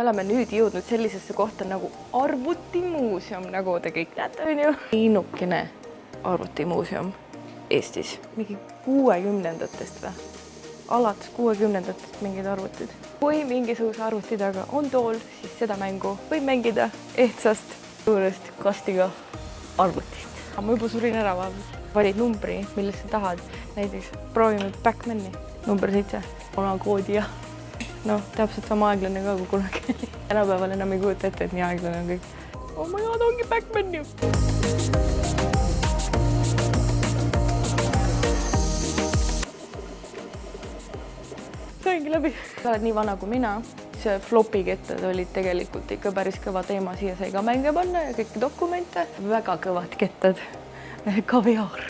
Oleme nüüd jõudnud sellisesse kohta nagu arvutimuuseum, nagu te kõik näete, on ju. Ainukene arvutimuuseum Eestis. Mingi 60-ndatest või? Alates 60-ndatest mingid arvutid. Kui mingisuguse arvuti taga on tool, siis seda mängu võib mängida ehtsast suurest kastiga arvutist. Ma juba surin ära vaadata. Valid numbri, millest sa tahad. Näiteks proovime Backmani. Number 7. Ona koodi ja täpselt sama aeglane ka kui kunagi. Tänapäeval enam ei kujuta ette, et nii aeglane on kõik. Oh my god, ongi Backman ju! Saingi läbi. Sa oled nii vana kui mina. See flopi kettad olid tegelikult ikka päris kõva teema. Siia sai ka mänge panna ja kõiki dokumente. Väga kõvad kettad. Kaviaar.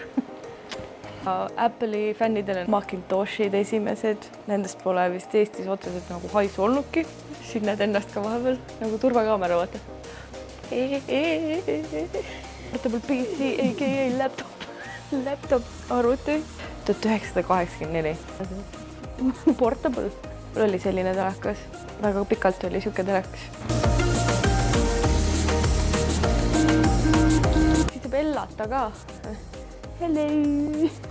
Apple'i fännidele Macintoshid esimesed. Nendest pole vist Eestis otseselt nagu haisu olnudki. Siin näed ennast ka vahepeal nagu turvakaamera, vaata. Portable PC, aka laptop arvuti. 1984. Portable. Mul oli selline telekas. Väga pikalt oli siuke telekas. Siis saab ellata ka. Hello!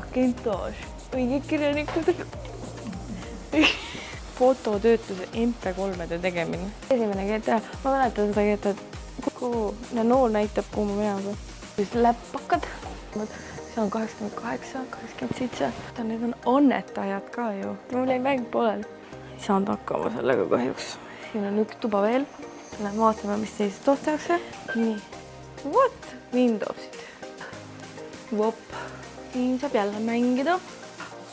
Macintosh. Õige kirjanikud. Fototöötluse MP3-de tegemine. Esimene GTA. Ma mäletan seda GTA-d. Kuhu nool näitab, kuhu ma minema. Siis läppakad. See on 88, 87. Need on annetajad ka ju. Mul ei mäng poolel. Ei saanud hakkama sellega kahjuks. Siin on üks tuba veel. Lähen vaatame, mis teisest ostakse. Nii. What? Windowsid. Vop. Siin saab jälle mängida.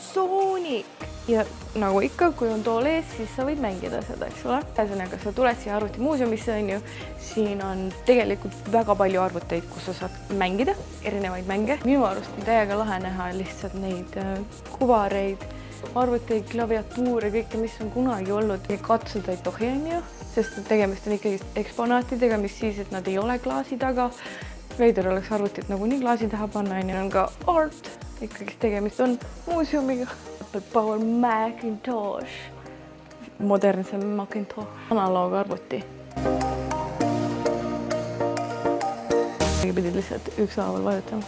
Sonic. Ja nagu ikka, kui on tool ees, siis sa võid mängida seda, eks ole. Ühesõnaga, sa tuled siia arvutimuuseumisse, on ju. Siin on tegelikult väga palju arvuteid, kus sa saad mängida, erinevaid mänge. Minu arust on täiega lahe näha lihtsalt neid kuvareid, arvuteid, klaviatuure, kõike, mis on kunagi olnud. Katsuda ei tohi, on ju, sest tegemist on ikkagi eksponaatidega, mis siis, et nad ei ole klaasi taga. Veider oleks arvutit nagu nii klaasi taha panna, on ka art. Ikkagi tegemist on muuseumiga. Power Macintosh. Modernse Macintosh. Analoogarvuti. Pidid lihtsalt ükshaaval vajutama.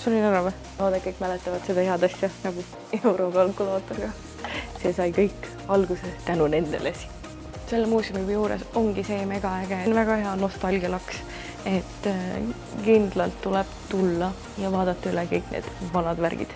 Sulin ära või? Vaade, kõik mäletavad seda head asja nagu eurokalkulaatoriga. See sai kõik alguse tänu nendele siin. Selle muuseumi juures ongi see mega äge. Väga hea nostalgialaks, et kindlalt tuleb tulla ja vaadata üle kõik need vanad värgid.